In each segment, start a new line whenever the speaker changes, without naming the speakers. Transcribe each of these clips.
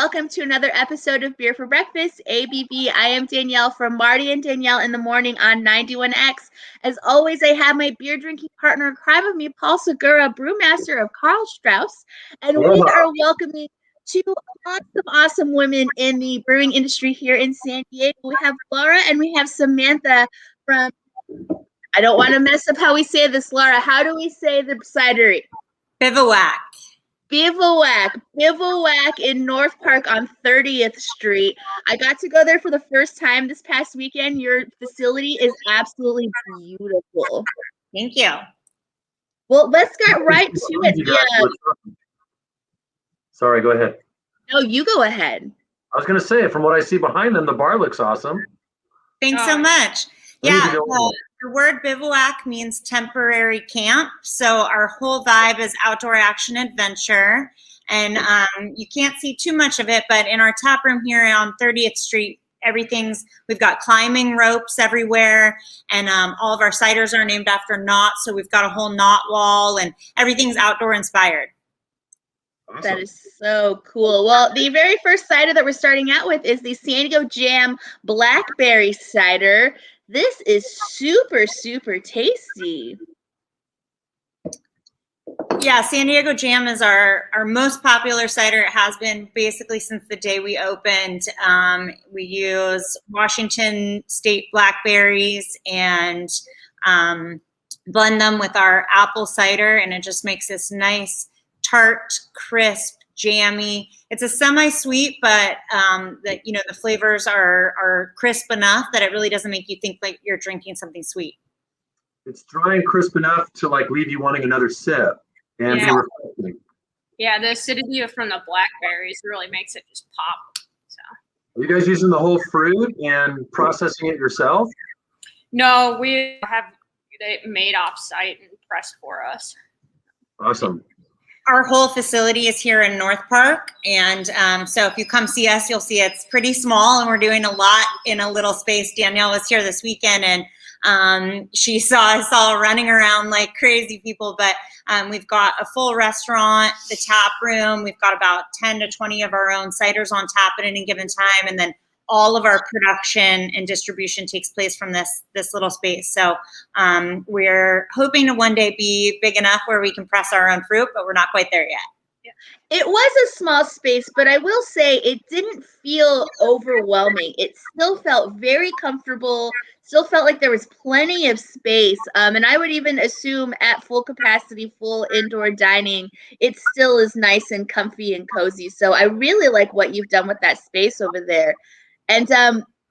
welcome to another episode of Beer for Breakfast, ABV. I am Danielle from Marty and Danielle in the Morning on 91X. As always, I have my beer drinking partner in crime of me, Paul Segura, brewmaster of Karl Strauss, and we are welcoming two awesome women in the brewing industry here in San Diego. We have Lara and we have Samantha from, I don't want to mess up how we say this, Lara. How do we say the cidery?
Bivouac
in North Park on 30th Street. I got to go there for the first time this past weekend. Your facility is absolutely beautiful.
Thank you.
Well, let's get right to it.
Sorry, go ahead.
No, you go ahead.
I was going to say, from what I see behind them, the bar looks awesome.
Thanks so much. Yeah, the word bivouac means temporary camp. So our whole vibe is outdoor action adventure. And you can't see too much of it, but in our tap room here on 30th Street, we've got climbing ropes everywhere. And all of our ciders are named after knots. So we've got a whole knot wall and everything's outdoor inspired.
Awesome.
That is so cool. Well, the very first cider that we're starting out with is the San Diego Jam Blackberry cider. This is super, super tasty.
Yeah, San Diego Jam is our most popular cider. It has been basically since the day we opened. We use Washington State blackberries and blend them with our apple cider, and it just makes this nice, tart, crisp, jammy. It's a semi-sweet, but the flavors are crisp enough that it really doesn't make you think like you're drinking something sweet.
It's dry and crisp enough to like leave you wanting another sip and be refreshing.
Yeah, the acidity from the blackberries really makes it just pop. So.
Are you guys using the whole fruit and processing it yourself?
No, we have it made off-site and pressed for us.
Awesome.
Our whole facility is here in North Park, and so if you come see us, you'll see it's pretty small, and we're doing a lot in a little space. Danielle was here this weekend, and she saw us all running around like crazy people, but we've got a full restaurant, the tap room. We've got about 10 to 20 of our own ciders on tap at any given time, and then all of our production and distribution takes place from this little space. So we're hoping to one day be big enough where we can press our own fruit, but we're not quite there yet.
It was a small space, but I will say it didn't feel overwhelming. It still felt very comfortable, still felt like there was plenty of space. And I would even assume at full capacity, full indoor dining, it still is nice and comfy and cozy. So I really like what you've done with that space over there. And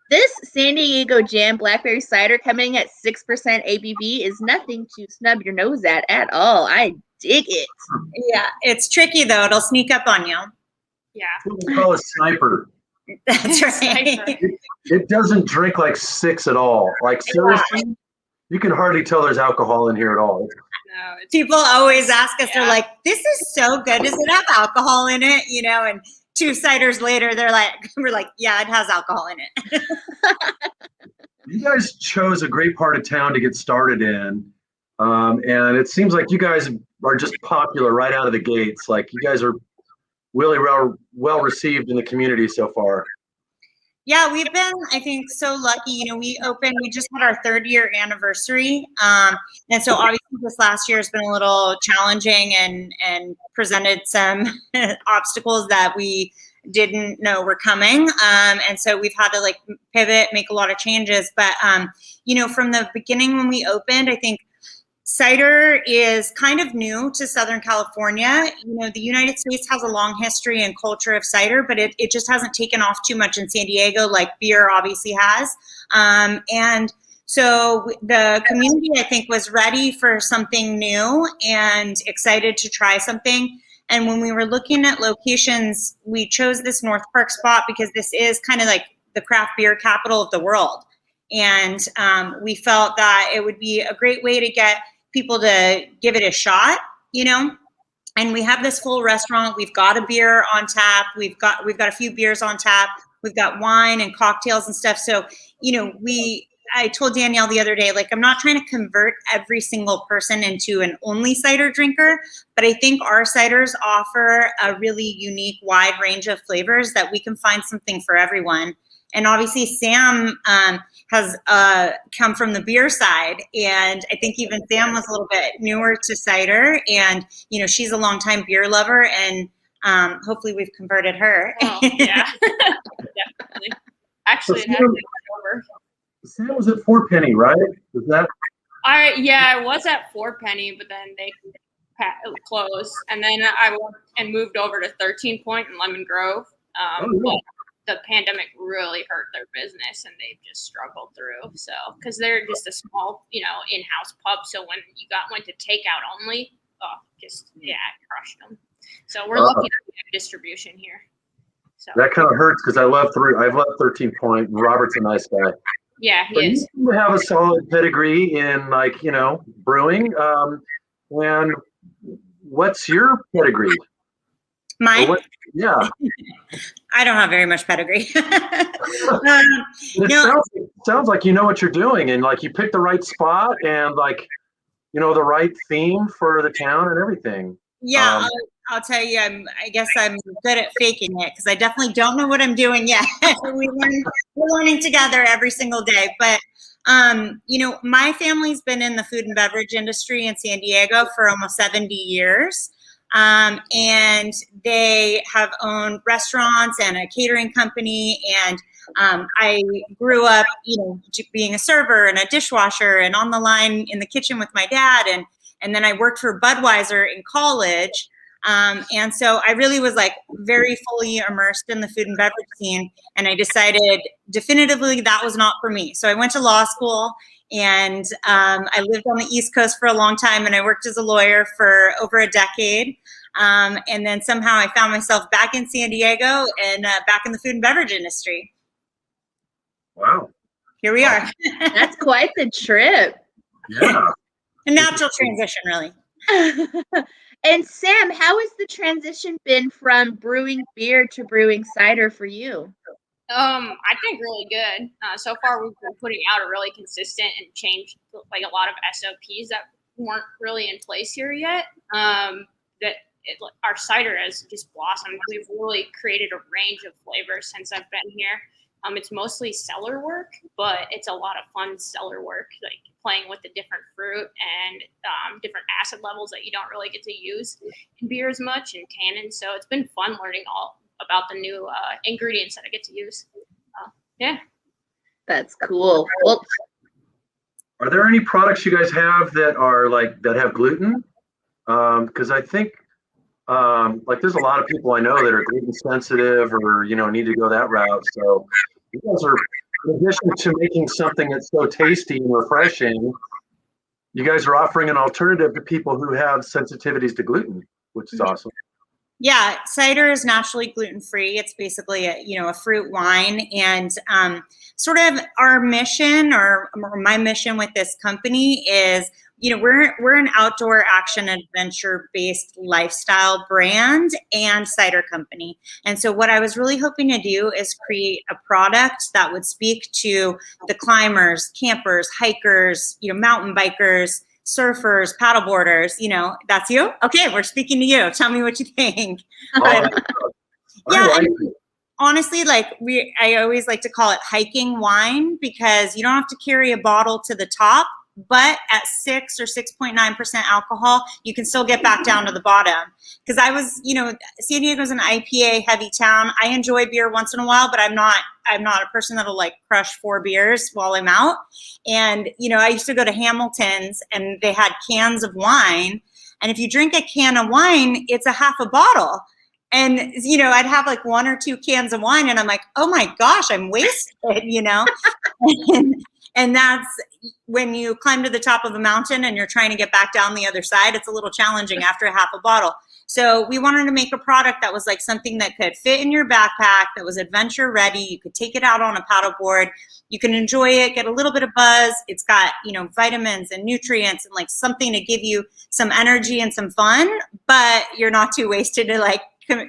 this San Diego Jam Blackberry cider coming at 6% ABV is nothing to snub your nose at all. I dig it.
Yeah, it's tricky though. It'll sneak up on you.
Yeah.
What we call a sniper.
That's right.
It doesn't drink like 6 at all. Like seriously, you can hardly tell there's alcohol in here at all.
No,
people always ask us, they're like, this is so good. Does it have alcohol in it? You know, and 2 ciders later, we're like, yeah, it has alcohol in it.
You guys chose a great part of town to get started in. And it seems like you guys are just popular right out of the gates. Like you guys are really well received in the community so far.
Yeah, we've been, I think, so lucky. You know, we just had our 3rd year anniversary. And so obviously this last year has been a little challenging and presented some obstacles that we didn't know were coming. And so we've had to like pivot, make a lot of changes. But, you know, from the beginning when we opened, I think cider is kind of new to Southern California. You know, the United States has a long history and culture of cider, but it just hasn't taken off too much in San Diego like beer obviously has. And so the community, I think, was ready for something new and excited to try something. And when we were looking at locations, we chose this North Park spot because this is kind of like the craft beer capital of the world. And we felt that it would be a great way to get people to give it a shot, you know. And we have this full restaurant. We've got a beer on tap. We've got a few beers on tap. We've got wine and cocktails and stuff. So, you know, we I told Danielle the other day, like, I'm not trying to convert every single person into an only cider drinker, but I think our ciders offer a really unique, wide range of flavors that we can find something for everyone. And obviously Sam has come from the beer side, and I think even Sam was a little bit newer to cider, and you know, she's a longtime beer lover, and hopefully we've converted her.
Oh, yeah. Definitely. Actually, it has been over.
Sam was at 4 Penny, right? Was that?
I was at 4 Penny, but then they closed, and then I went and moved over to 13 Point in Lemon Grove. But the pandemic really hurt their business, and they've just struggled through. So, because they're just a small, in-house pub, so when you went to takeout only, it crushed them. So we're lucky to have distribution here. So
that kind of hurts because I've loved 13 Point. Robert's a nice guy.
Yeah, he
but
is.
You have a solid pedigree in brewing. And what's your pedigree?
Mine?
Yeah.
I don't have very much pedigree.
Sounds like you know what you're doing, and like you picked the right spot, and the right theme for the town and everything.
Yeah, I'll tell you, I guess I'm good at faking it because I definitely don't know what I'm doing yet. We're learning together every single day. But, my family's been in the food and beverage industry in San Diego for almost 70 years. And they have owned restaurants and a catering company. And I grew up, being a server and a dishwasher and on the line in the kitchen with my dad. And then I worked for Budweiser in college. And so I really was very fully immersed in the food and beverage scene. And I decided definitively that was not for me. So I went to law school, and I lived on the East Coast for a long time, and I worked as a lawyer for over a decade. And then somehow I found myself back in San Diego and back in the food and beverage industry.
Wow.
Here we are.
That's quite the trip.
Yeah.
A natural transition, really.
And Sam, how has the transition been from brewing beer to brewing cider for you?
I think really good. So far, we've been putting out a really consistent and changed a lot of SOPs that weren't really in place here yet. Our cider has just blossomed. We've really created a range of flavors since I've been here. It's mostly cellar work, but it's a lot of fun cellar work, like playing with the different fruit and different acid levels that you don't really get to use in beer as much, and tannins. So it's been fun learning all about the new ingredients that I get to use. Yeah.
That's cool. Well,
are there any products you guys have that are that have gluten? Because I think there's a lot of people I know that are gluten sensitive or need to go that route. So you guys are, in addition to making something that's so tasty and refreshing, you guys are offering an alternative to people who have sensitivities to gluten, which is awesome.
Yeah, cider is naturally gluten-free. It's basically a fruit wine, and sort of our mission or my mission with this company is, we're an outdoor action adventure based lifestyle brand and cider company. And so what I was really hoping to do is create a product that would speak to the climbers, campers, hikers, mountain bikers, surfers, paddleboarders. That's you. Okay, we're speaking to you. Tell me what you think. Honestly, I always like to call it hiking wine, because you don't have to carry a bottle to the top, but at 6 or 6.9% alcohol, you can still get back down to the bottom. Because San Diego's an IPA heavy town. I enjoy beer once in a while, but I'm not a person that'll crush 4 beers while I'm out. And, I used to go to Hamilton's, and they had cans of wine. And if you drink a can of wine, it's a half a bottle. And, I'd have 1 or 2 cans of wine, and I'm like, oh my gosh, I'm wasted, And that's when you climb to the top of a mountain and you're trying to get back down the other side, it's a little challenging after a half a bottle. So we wanted to make a product that was something that could fit in your backpack, that was adventure ready. You could take it out on a paddleboard. You can enjoy it, get a little bit of buzz. It's got, vitamins and nutrients and something to give you some energy and some fun, but you're not too wasted to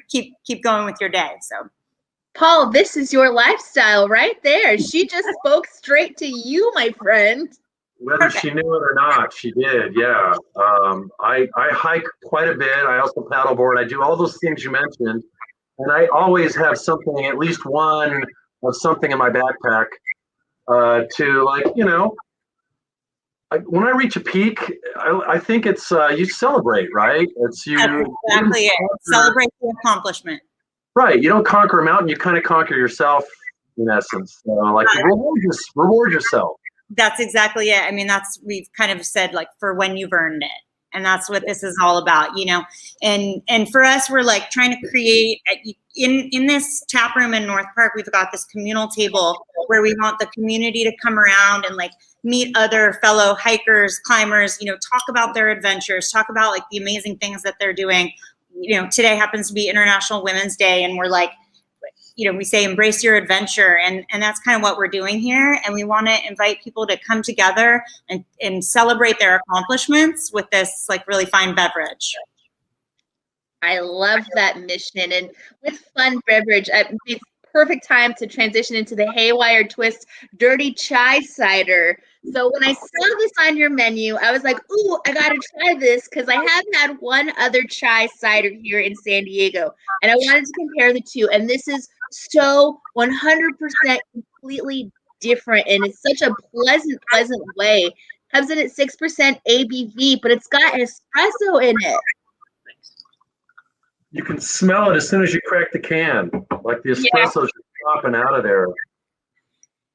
keep going with your day. So.
Paul, this is your lifestyle right there. She just spoke straight to you, my friend.
Whether she knew it or not, she did. Yeah. I hike quite a bit. I also paddleboard. I do all those things you mentioned, and I always have something, at least one of something in my backpack to when I reach a peak, I think it's you celebrate, right? It's you.
That's exactly it. Celebrate the accomplishment.
Right. You don't conquer a mountain, you kind of conquer yourself in essence. Reward yourself.
That's exactly it. I mean, we've kind of said like for when you've earned it. And that's what this is all about, and for us, we're like trying to create in this tap room in North Park, we've got this communal table where we want the community to come around and like meet other fellow hikers, climbers, talk about their adventures, talk about like the amazing things that they're doing. Today happens to be International Women's Day, and we're like, we say embrace your adventure, and that's kind of what we're doing here. And we want to invite people to come together and celebrate their accomplishments with this like really fine beverage.
I love that mission. And with fun beverage, it's perfect time to transition into the Haywire Twist Dirty Chai Cider. So when I saw this on your menu, I was like, ooh, I got to try this because I have had one other chai cider here in San Diego. And I wanted to compare the two. And this is so 100% completely different. And it's such a pleasant way. Comes in at 6% ABV, but it's got espresso in it.
You can smell it as soon as you crack the can. Like the espresso's dropping out of there.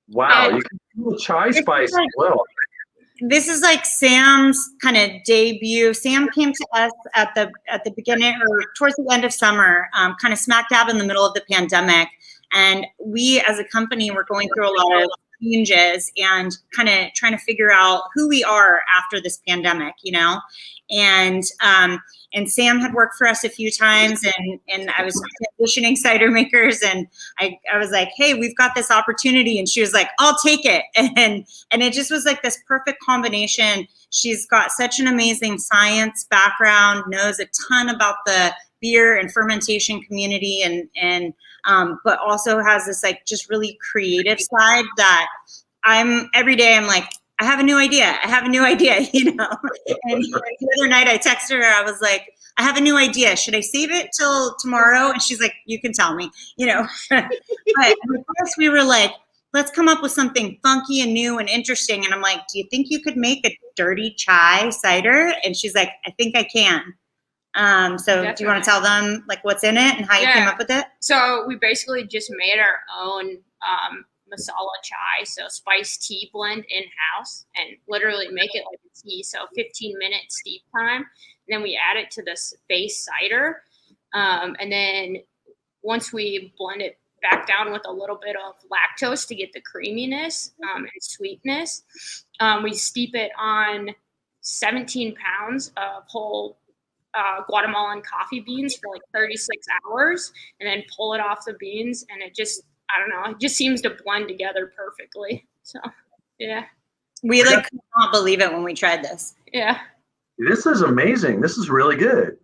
Wow, you can feel the chai spice as well.
This is like Sam's kind of debut. Sam came to us at the beginning or towards the end of summer, kind of smack dab in the middle of the pandemic. And we as a company were going through a lot of changes and kind of trying to figure out who we are after this pandemic, And Sam had worked for us a few times, and I was transitioning cider makers, and I was like, hey, we've got this opportunity. And she was like, I'll take it. And it just was like this perfect combination. She's got such an amazing science background, knows a ton about the beer and fermentation community, and but also has this like just really creative side that every day I'm like, I have a new idea. And the other night I texted her, I was like, I have a new idea. Should I save it till tomorrow? And she's like, you can tell me, But of course we were like, let's come up with something funky and new and interesting. And I'm like, do you think you could make a dirty chai cider? And she's like, I think I can. So Definitely. Do you want to tell them like what's in it and how you came up with it?
So we basically just made our own masala chai, so spiced tea blend in-house, and literally make it like a tea, so 15-minute steep time. And then we add it to this base cider. And then once we blend it back down with a little bit of lactose to get the creaminess and sweetness, we steep it on 17 pounds of whole Guatemalan coffee beans for like 36 hours, and then pull it off the beans, and it just, I don't know, it just seems to blend together perfectly. So, yeah.
We like could not believe it when we tried this.
Yeah.
This is amazing. This is really good.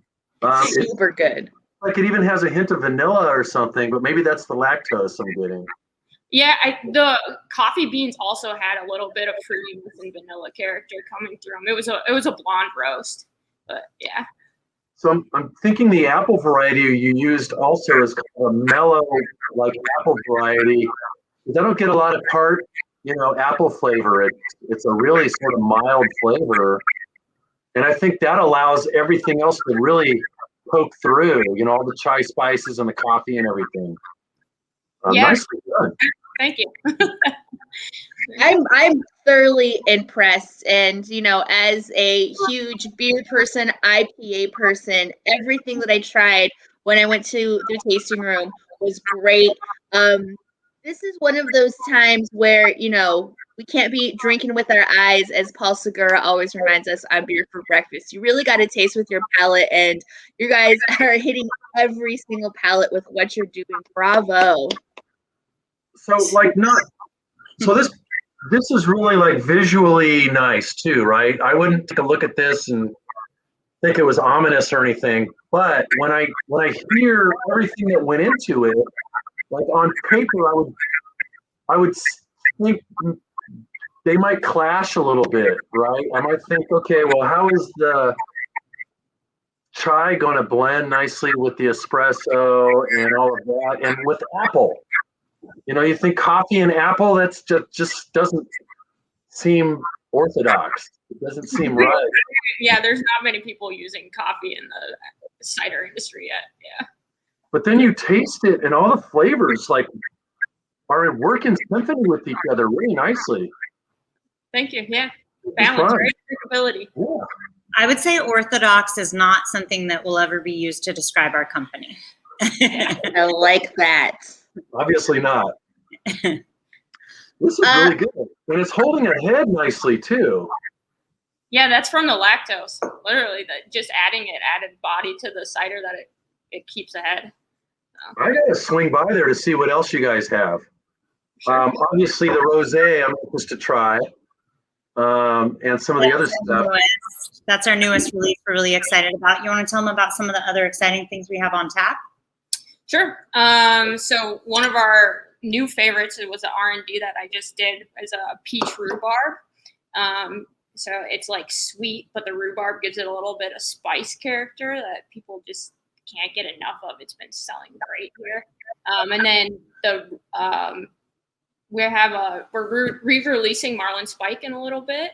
Super good.
Like it even has a hint of vanilla or something, but maybe that's the lactose I'm getting.
Yeah, the coffee beans also had a little bit of fruitiness and vanilla character coming through them. It was a blonde roast, but yeah.
So I'm thinking the apple variety you used also is kind of a mellow, like apple variety. I don't get a lot of tart, apple flavor. It's a really sort of mild flavor, and I think that allows everything else to really poke through. All the chai spices and the coffee and everything. Nicely done.
Thank you.
I'm thoroughly impressed, and as a huge beer person, IPA person, everything that I tried when I went to the tasting room was great. This is one of those times where we can't be drinking with our eyes, as Paul Segura always reminds us on Beer for Breakfast. You really got to taste with your palate, and you guys are hitting every single palate with what you're doing. Bravo.
So this is really like visually nice too, right? I wouldn't take a look at this and think it was ominous or anything, but when I hear everything that went into it, like on paper, I would think they might clash a little bit, right? I might think, okay, well, how is the chai going to blend nicely with the espresso and all of that, and with apple? You know, you think coffee and apple, that's just doesn't seem orthodox. It doesn't seem right.
Yeah, there's not many people using coffee in the cider industry yet. Yeah.
But then you taste it, and all the flavors like are working symphony with each other really nicely.
Thank you. Yeah. Balance, right? Drinkability.
Yeah.
I would say orthodox is not something that will ever be used to describe our company.
I like that.
Obviously not. This is really good. And it's holding a head nicely too.
Yeah, that's from the lactose. Literally, just adding it added body to the cider that it keeps ahead.
I gotta swing by there to see what else you guys have.
Sure.
Obviously the rosé I'm supposed to try. And some of the other stuff.
That's our newest release we're really excited about. You want to tell them about some of the other exciting things we have on tap?
Sure. So one of our new favorites, it was an R&D that I just did, is a peach rhubarb. So it's like sweet, but the rhubarb gives it a little bit of spice character that people just can't get enough of. It's been selling great here. And then we're re-releasing Marlin Spike in a little bit.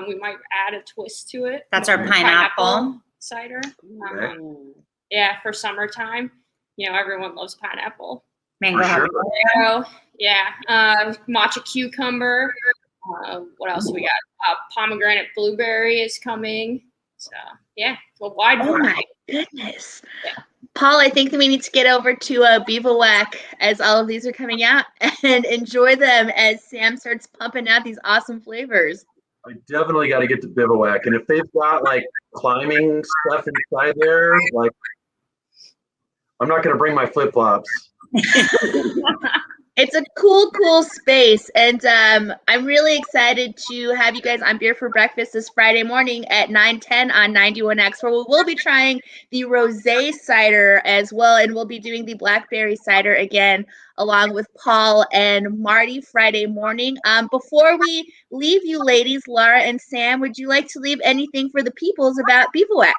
We might add a twist to it.
That's our pineapple
cider. Yeah, for summertime. You know, everyone loves pineapple.
Mango
Sure.
Yeah. Matcha cucumber. What else we got? Pomegranate blueberry is coming. So yeah, a wide
Oh
variety.
my goodness.
Yeah.
Paul, I think that we need to get over to Bivouac as all of these are coming out and enjoy them as Sam starts pumping out these awesome flavors.
I definitely got to get to Bivouac. And if they've got like climbing stuff inside there, like I'm not going to bring my flip-flops.
It's a cool space, and I'm really excited to have you guys on Beer for Breakfast this Friday morning at 9:10 on 91X, where we will be trying the rosé cider as well, and we'll be doing the Blackberry cider again, along with Paul and Marty Friday morning. Before we leave you ladies, Lara and Sam, would you like to leave anything for the peoples about Bivouac?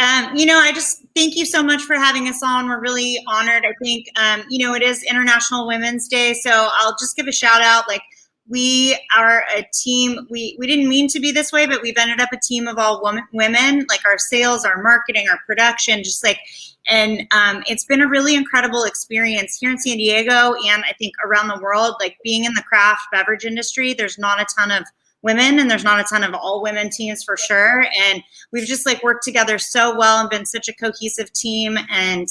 I just thank you so much for having us on. We're really honored. I think, it is International Women's Day, so I'll just give a shout out. Like, we are a team. We didn't mean to be this way, but we've ended up a team of all women, like our sales, our marketing, our production, and it's been a really incredible experience here in San Diego and I think around the world. Like, being in the craft beverage industry, there's not a ton of women and there's not a ton of all women teams for sure, and we've just worked together so well and been such a cohesive team, and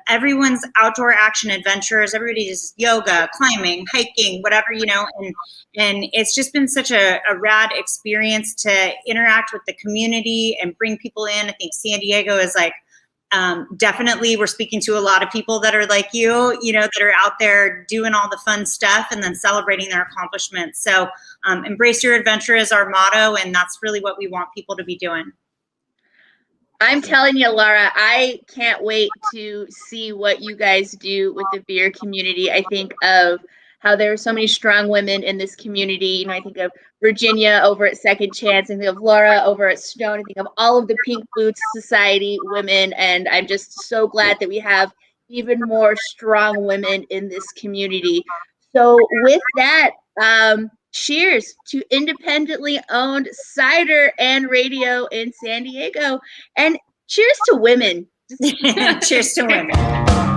everyone's outdoor action adventures, everybody does yoga, climbing, hiking, whatever, and it's just been such a rad experience to interact with the community and bring people in. I think San Diego is definitely, we're speaking to a lot of people that are like you, that are out there doing all the fun stuff and then celebrating their accomplishments. So embrace your adventure is our motto, and that's really what we want people to be doing.
I'm telling you, Lara, I can't wait to see what you guys do with the beer community. I think of how there are so many strong women in this community. I think of Virginia over at Second Chance, and think of Laura over at Stone, and think of all of the Pink Boots Society women, and I'm just so glad that we have even more strong women in this community. So with that, cheers to independently owned cider and radio in San Diego, and cheers to women.
Cheers to women.